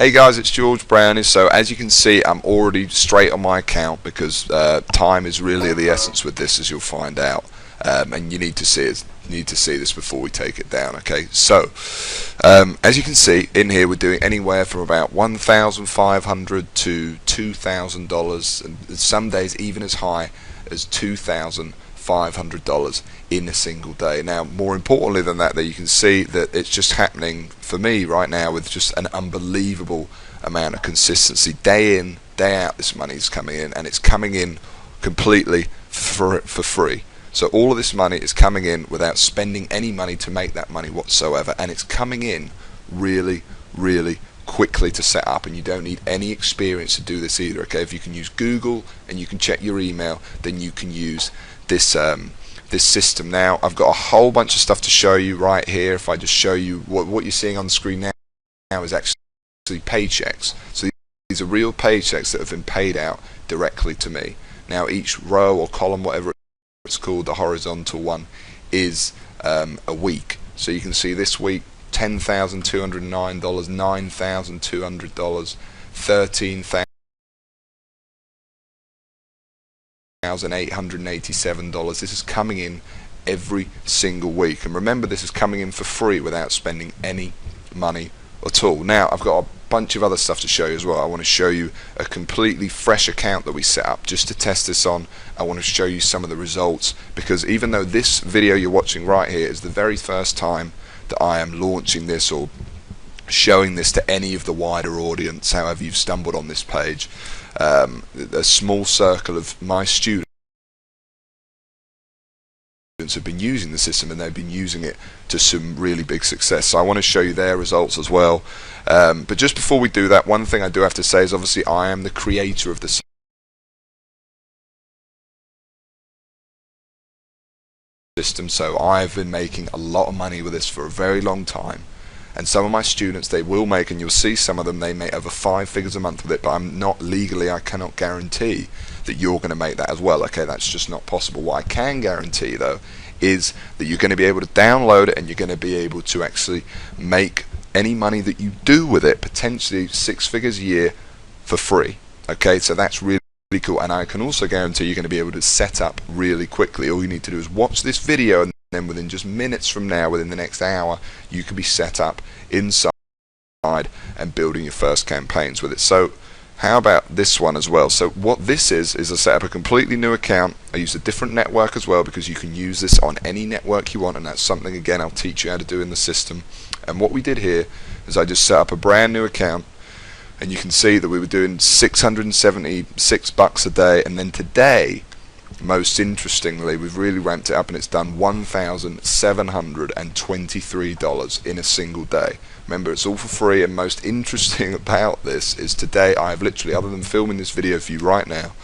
Hey guys, it's George Brownie. So as you can see, I'm already straight on my account because time is really the essence with this, as you'll find out. And you need to see this before we take it down. Okay, so as you can see in here, we're doing anywhere from about $1,500 to $2,000, and some days even as high as $2,500 in a single day. Now, more importantly than that, you can see that it's just happening for me right now with just an unbelievable amount of consistency. Day in, day out, this money is coming in, and it's coming in completely for free. So all of this money is coming in without spending any money to make that money whatsoever, and it's coming in really, really quickly to set up, and you don't need any experience to do this either. Okay, if you can use Google and you can check your email, then you can use this this system. Now I've got a whole bunch of stuff to show you right here. If I just show you what you're seeing on the screen now is actually paychecks. So these are real paychecks that have been paid out directly to me. Now each row or column, whatever it's called, the horizontal one, is a week. So you can see this week $10,209, $9,200, $13,887. This is coming in every single week, and remember, this is coming in for free without spending any money at all. Now I've got a bunch of other stuff to show you as well. I want to show you a completely fresh account that we set up just to test this on. I want to show you some of the results, because even though this video you're watching right here is the very first time that I am launching this or showing this to any of the wider audience, however you've stumbled on this page, a small circle of my students have been using the system, and they've been using it to some really big success. So I want to show you their results as well. But just before we do that, one thing I do have to say is obviously I am the creator of the system, so I've been making a lot of money with this for a very long time. And some of my students, they will make, and you'll see some of them, they make over 5 figures a month with it, but I'm not legally, I cannot guarantee that you're going to make that as well. Okay, that's just not possible. What I can guarantee though is that you're going to be able to download it, and you're going to be able to actually make any money that you do with it, potentially 6 figures a year, for free. Okay, so that's really cool, and I can also guarantee you're going to be able to set up really quickly. All you need to do is watch this video, and then within just minutes from now, within the next hour, you can be set up inside and building your first campaigns with it. So how about this one as well? So what this is I set up a completely new account. I use a different network as well, because you can use this on any network you want, and that's something, again, I'll teach you how to do in the system. And what we did here is I just set up a brand new account, and you can see that we were doing $676 a day, and then today, most interestingly, we've really ramped it up, and it's done $1,723 in a single day. Remember, it's all for free, and most interesting about this is today I have literally, other than filming this video for you right now,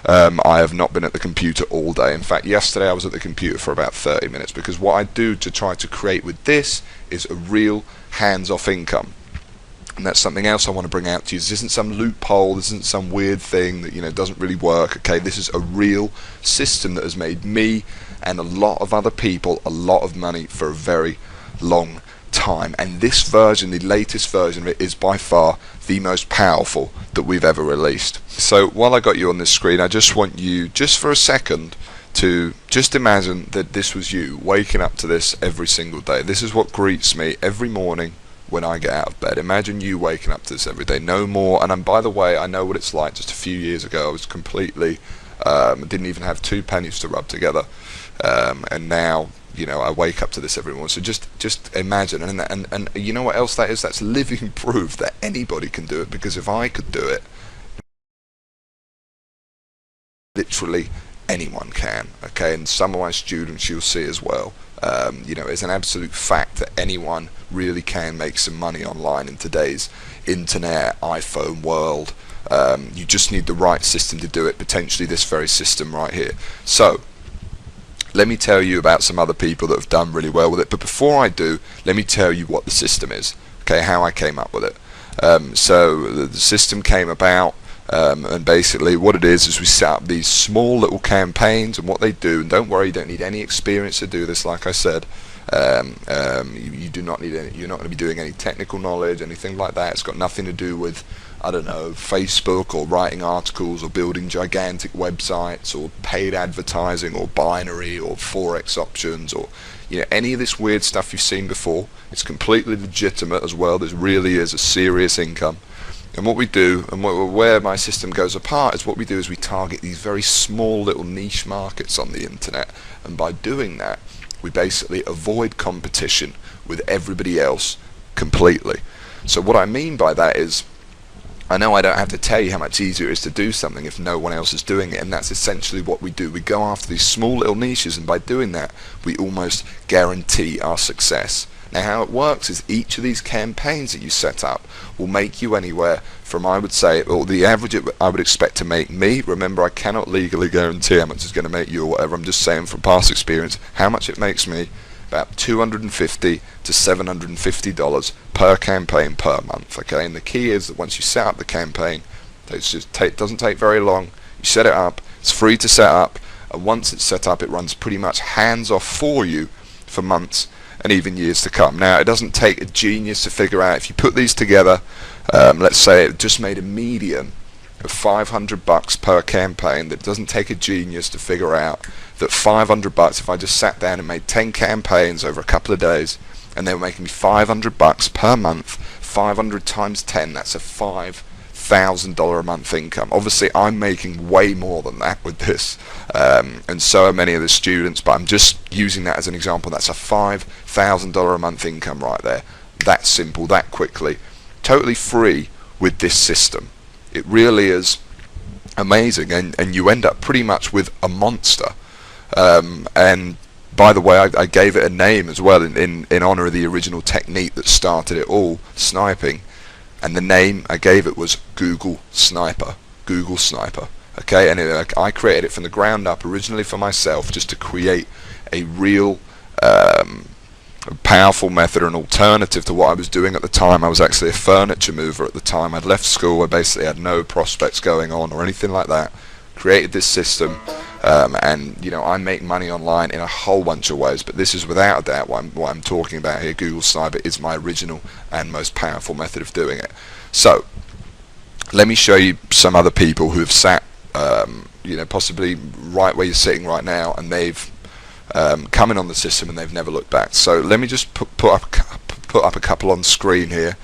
I have not been at the computer all day. In fact, yesterday I was at the computer for about 30 minutes, because what I do to try to create with this is a real hands-off income. And that's something else I want to bring out to you. This isn't some loophole, this isn't some weird thing that, you know, doesn't really work. Okay, this is a real system that has made me and a lot of other people a lot of money for a very long time. And this version, the latest version of it, is by far the most powerful that we've ever released. So while I got you on this screen, I just want you, just for a second, to just imagine that this was you waking up to this every single day. This is what greets me every morning when I get out of bed. Imagine you waking up to this every day, no more. And by the way, I know what it's like. Just a few years ago, I was completely didn't even have 2 pennies to rub together, and now, you know, I wake up to this every morning. So just imagine, and you know what else that is? That's living proof that anybody can do it, because if I could do it, literally anyone can. Okay, and some of my students you'll see as well. You know, it's an absolute fact that anyone really can make some money online in today's internet, iPhone world. You just need the right system to do it, potentially this very system right here. So let me tell you about some other people that have done really well with it, but before I do, let me tell you what the system is, okay, how I came up with it. So the system came about, and basically what it is we set up these small little campaigns, and what they do, and don't worry, you don't need any experience to do this, like I said, You do not need any, you're not going to be doing any technical knowledge, anything like that. It's got nothing to do with, I don't know, Facebook or writing articles or building gigantic websites or paid advertising or binary or forex options or any of this weird stuff you've seen before. It's completely legitimate as well. There really is a serious income. And what we do, and where my system goes apart, is what we do is we target these very small little niche markets on the internet, and by doing that we basically avoid competition with everybody else completely. So what I mean by that is, I know I don't have to tell you how much easier it is to do something if no one else is doing it, and that's essentially what we do. We go after these small little niches, and by doing that we almost guarantee our success. Now how it works is each of these campaigns that you set up will make you anywhere from, I would say, or the average I would expect to make me, remember I cannot legally guarantee how much it's going to make you or whatever, I'm just saying from past experience, how much it makes me, about $250 to $750 per campaign per month. Okay, and the key is that once you set up the campaign, it doesn't take very long. You set it up, it's free to set up, and once it's set up it runs pretty much hands off for you for months and even years to come. Now it doesn't take a genius to figure out, if you put these together, let's say it just made a median of $500 per campaign, that doesn't take a genius to figure out that $500, if I just sat down and made 10 campaigns over a couple of days and they were making me $500 per month, 500 times 10, that's a $5,000 a month income. Obviously I'm making way more than that with this, and so are many of the students, but I'm just using that as an example. That's a $5,000 a month income right there. That simple, that quickly, totally free with this system. It really is amazing, and you end up pretty much with a monster. And by the way, I gave it a name as well in honor of the original technique that started it all, sniping. And the name I gave it was Google Sniper. Google Sniper. Okay, and I created it from the ground up originally for myself, just to create a real powerful method, an alternative to what I was doing at the time. I was actually a furniture mover at the time. I'd left school, I basically had no prospects going on or anything like that. Created this system, and I make money online in a whole bunch of ways, but this is without a doubt what I'm talking about here. Google Sniper is my original and most powerful method of doing it. So let me show you some other people who have sat possibly right where you're sitting right now, and they've come in on the system and they've never looked back. So let me just put up a couple on screen here.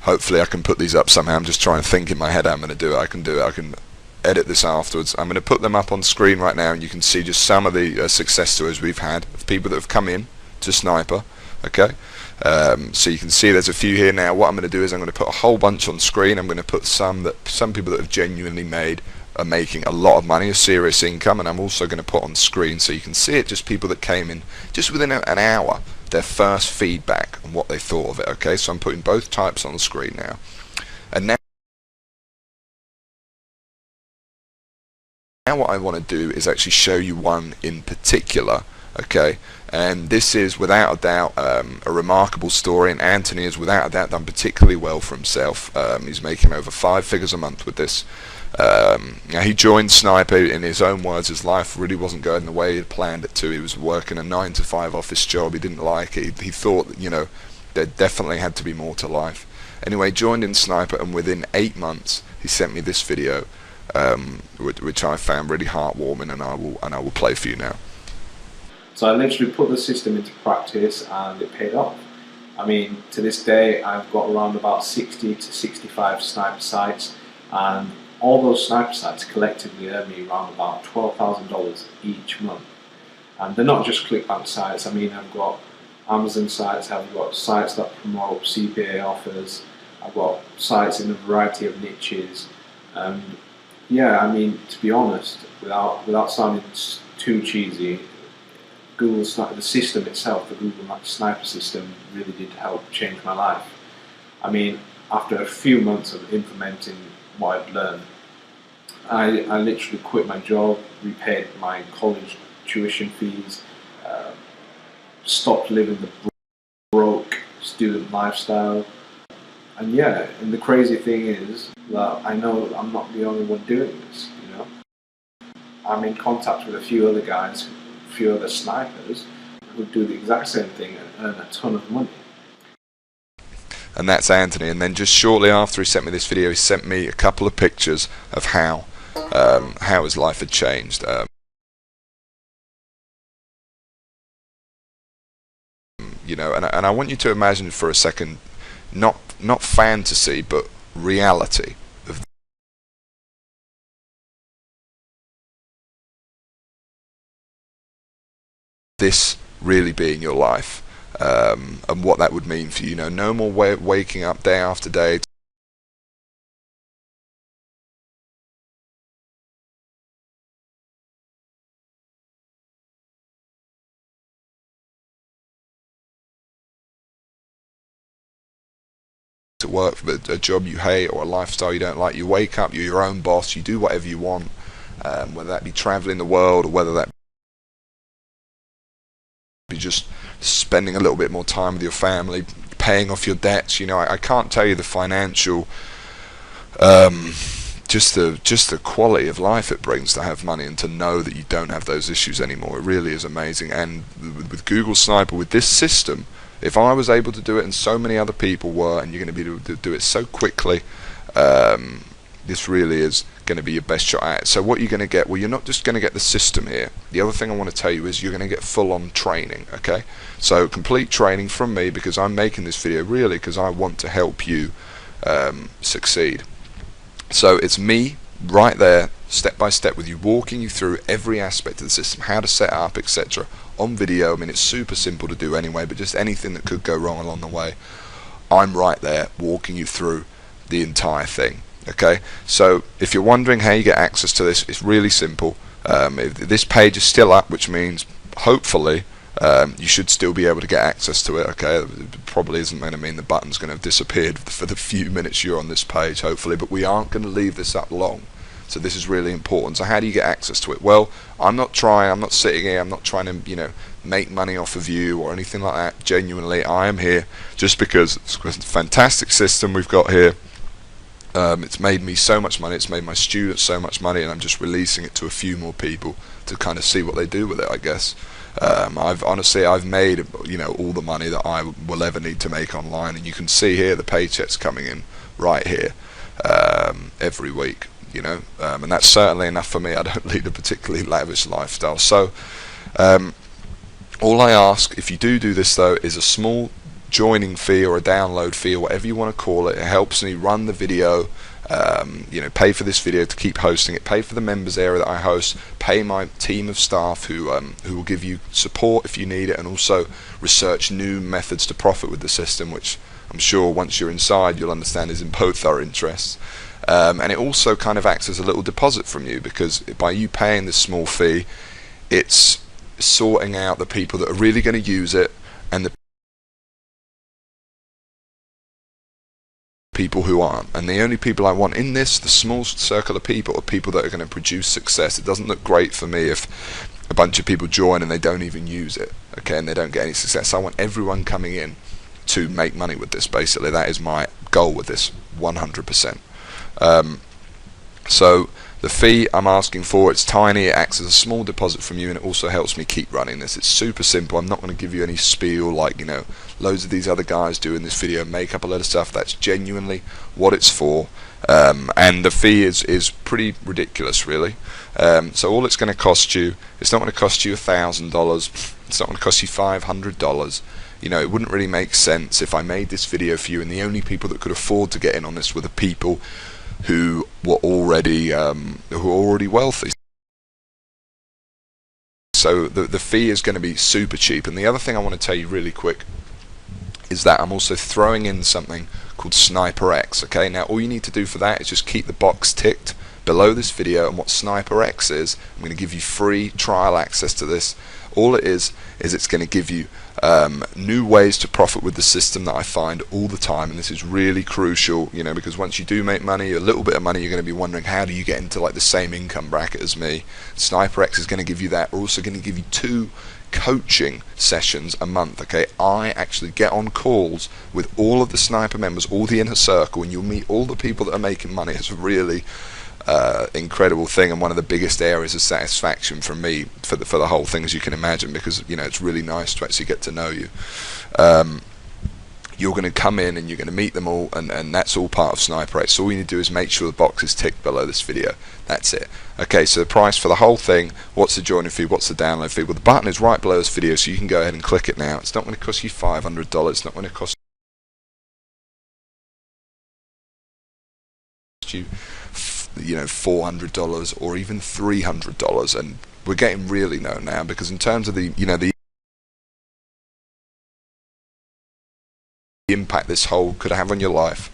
Hopefully I can put these up somehow. I'm just trying to think in my head how I'm going to do it. I can do it. I can edit this afterwards. I'm going to put them up on screen right now, and you can see just some of the success stories we've had of people that have come in to Sniper. Okay, so you can see there's a few here now. What I'm going to do is I'm going to put a whole bunch on screen. I'm going to put some people that have genuinely are making a lot of money, a serious income, and I'm also going to put on screen so you can see it, just people that came in just within an hour, their first feedback and what they thought of it. Okay, so I'm putting both types on the screen now, and now what I want to do is actually show you one in particular. Okay, and this is without a doubt a remarkable story, and Anthony has without a doubt done particularly well for himself. He's making over 5 figures a month with this. Now he joined Sniper, in his own words, his life really wasn't going the way he had planned it to. He was working a 9-to-5 office job. He didn't like it. He thought that, there definitely had to be more to life. Anyway, joined in Sniper, and within 8 months he sent me this video, which I found really heartwarming, and I will play for you now. So I literally put the system into practice, and it paid off. I mean, to this day I've got around about 60 to 65 Sniper sites, and all those Sniper sites collectively earn me around about $12,000 each month. And they're not just clickbank sites. I mean, I've got Amazon sites, I've got sites that promote CPA offers, I've got sites in a variety of niches. Yeah, I mean, to be honest, without sounding too cheesy, Google Sniper, the system itself, the Google Sniper system, really did help change my life. I mean, after a few months of implementing what I'd learned, I literally quit my job, repaid my college tuition fees, stopped living the broke student lifestyle. And yeah, and the crazy thing is that I know I'm not the only one doing this, I'm in contact with a few other guys, a few other snipers who do the exact same thing and earn a ton of money. And that's Anthony. And then just shortly after he sent me this video, he sent me a couple of pictures of how his life had changed. You know, and I want you to imagine for a second, not fantasy, but reality of this really being your life, and what that would mean for you. You know, no more waking up day after day to work for a job you hate or a lifestyle you don't like. You wake up, you're your own boss, you do whatever you want, whether that be traveling the world or whether that be just spending a little bit more time with your family, paying off your debts. You know, I can't tell you the financial, just the quality of life it brings to have money and to know that you don't have those issues anymore. It really is amazing. And with Google Sniper, with this system, if I was able to do it and so many other people were, and you're going to be able to do it so quickly, this really is going to be your best shot at it. So what you're going to get, well, you're not just going to get the system here. The other thing I want to tell you is you're going to get full-on training, okay? So complete training from me, because I'm making this video really because I want to help you succeed. So it's me right there, step by step, with you, walking you through every aspect of the system, how to set up, etc. on video. I mean, it's super simple to do anyway, but just anything that could go wrong along the way, I'm right there walking you through the entire thing. Okay, so if you're wondering how you get access to this, it's really simple. This page is still up, which means hopefully you should still be able to get access to it. Okay, it probably isn't going to mean the button's going to have disappeared for the few minutes you're on this page, hopefully, but we aren't going to leave this up long. So this is really important. So how do you get access to it? Well, I'm not sitting here, I'm not trying to, you know, make money off of you or anything like that. Genuinely, I am here just because it's a fantastic system we've got here. It's made me so much money, it's made my students so much money, and I'm just releasing it to a few more people to kind of see what they do with it, I guess. I've made, you know, all the money that I will ever need to make online, and you can see here the paychecks coming in right here every week, you know, and that's certainly enough for me. I don't lead a particularly lavish lifestyle. So all I ask, if you do this though, is a small joining fee or a download fee or whatever you want to call it. It helps me run the video, you know, pay for this video to keep hosting it, pay for the members area that I host, pay my team of staff who will give you support if you need it, and also research new methods to profit with the system, which I'm sure once you're inside you'll understand is in both our interests. And it also kind of acts as a little deposit from you, because by you paying this small fee, it's sorting out the people that are really going to use it and the people who aren't. And the only people I want in this, the small circle of people, are people that are going to produce success. It doesn't look great for me if a bunch of people join and they don't even use it, okay, and they don't get any success. I want everyone coming in to make money with this. Basically, that is my goal with this, 100%. So the fee I'm asking for, it's tiny, it acts as a small deposit from you, and it also helps me keep running this. It's super simple. I'm not going to give you any spiel like, you know, loads of these other guys do in this video, make up a lot of stuff. That's genuinely what it's for, and the fee is pretty ridiculous, really. So all it's going to cost you, it's not going to cost you $1,000, it's not going to cost you $500. You know, it wouldn't really make sense if I made this video for you and the only people that could afford to get in on this were the people who were already wealthy. So the fee is going to be super cheap. And the other thing I want to tell you really quick is that I'm also throwing in something called Sniper X. Okay, now all you need to do for that is just keep the box ticked below this video, and what Sniper X is, I'm going to give you free trial access to this. All it is it's going to give you new ways to profit with the system that I find all the time, and this is really crucial, you know, because once you do make money, a little bit of money, you're going to be wondering, how do you get into like the same income bracket as me? Sniper X is going to give you that. We're also going to give you 2 coaching sessions a month. Okay, I actually get on calls with all of the Sniper members, all the inner circle, and you'll meet all the people that are making money. It's really incredible thing, and one of the biggest areas of satisfaction for me for the whole thing, as you can imagine, because it's really nice to actually get to know you. You're going to come in and you're going to meet them all, and that's all part of Sniper 8. So all you need to do is make sure the box is ticked below this video. That's it. Okay, so the price for the whole thing, what's the joining fee, what's the download fee? Well, the button is right below this video, so you can go ahead and click it now. It's not going to cost you $500, it's not going to cost you $400 or even $300, and we're getting really low now, because in terms of the impact this whole could have on your life,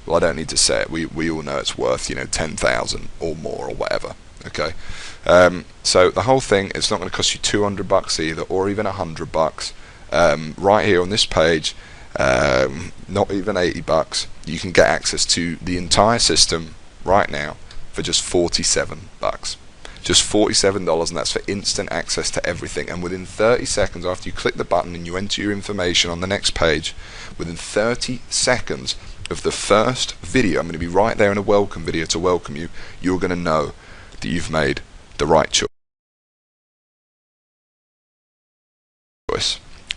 well, I don't need to say it. We all know it's worth 10,000 or more or whatever. Okay, so the whole thing, it's not going to cost you $200 either, or even $100. Right here on this page, not even $80. You can get access to the entire system right now for just $47. Just $47, and that's for instant access to everything. And within 30 seconds after you click the button and you enter your information on the next page, within 30 seconds of the first video, I'm going to be right there in a welcome video to welcome you, you're going to know that you've made the right choice.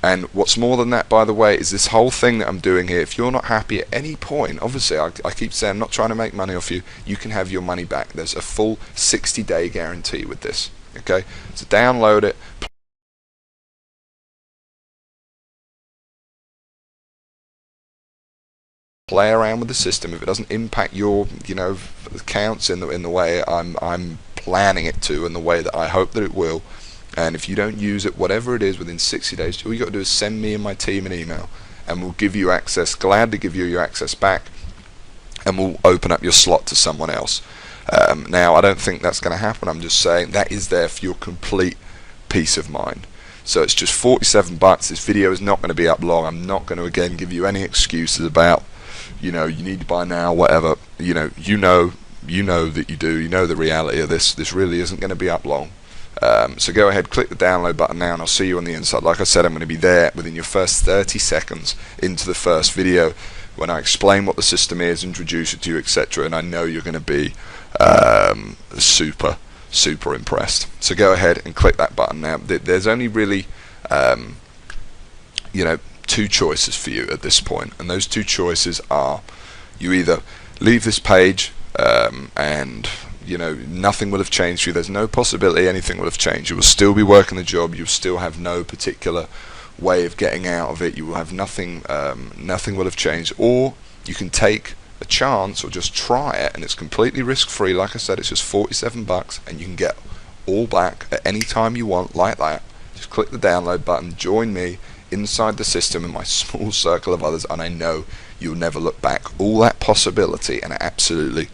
And what's more than that, by the way, is this whole thing that I'm doing here. If you're not happy at any point, obviously I keep saying I'm not trying to make money off you, you can have your money back. There's a full 60-day guarantee with this. Okay, so download it, play around with the system. If it doesn't impact your accounts in the way I'm planning it to, and the way that I hope that it will, and if you don't use it, whatever it is, within 60 days, all you got to do is send me and my team an email, and we'll give you access, glad to give you your access back, and we'll open up your slot to someone else. Now, I don't think that's going to happen. I'm just saying that is there for your complete peace of mind. So it's just $47. This video is not going to be up long. I'm not going to again give you any excuses about you need to buy now, whatever. You know that you do. You know the reality of this. This really isn't going to be up long. So go ahead, click the download button now, and I'll see you on the inside. Like I said, I'm going to be there within your first 30 seconds into the first video when I explain what the system is, introduce it to you, etc. And I know you're going to be super impressed. So go ahead and click that button now. There's only really two choices for you at this point, and those two choices are: you either leave this page and nothing will have changed for you. There's no possibility anything will have changed. You will still be working the job. You'll still have no particular way of getting out of it. You will have nothing. Nothing will have changed. Or you can take a chance, or just try it, and it's completely risk-free. Like I said, it's just $47, and you can get all back at any time you want, like that. Just click the download button. Join me inside the system in my small circle of others, and I know you'll never look back. All that possibility, and absolutely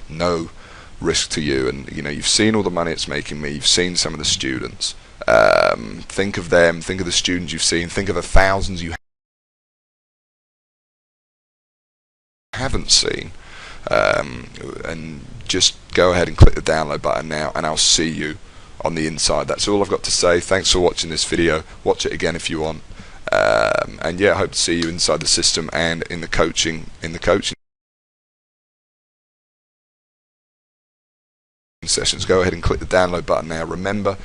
no risk to you. And you've seen all the money it's making me. You've seen some of the students. Think of them. Think of the students you've seen. Think of the thousands you haven't seen. And just go ahead and click the download button now, and I'll see you on the inside. That's all I've got to say. Thanks for watching this video. Watch it again if you want. And yeah, I hope to see you inside the system and in the coaching sessions. Go ahead and click the download button now. Remember,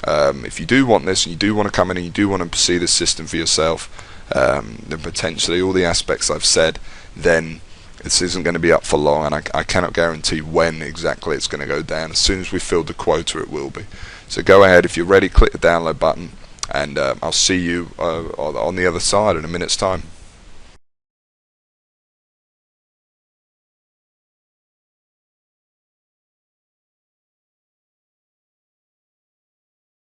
if you do want this, and you do want to come in, and you do want to see this system for yourself, then potentially all the aspects I've said, then this isn't going to be up for long, and I cannot guarantee when exactly it's going to go down. As soon as we filled the quota, it will be. So go ahead, if you're ready, click the download button, and I'll see you on the other side in a minute's time.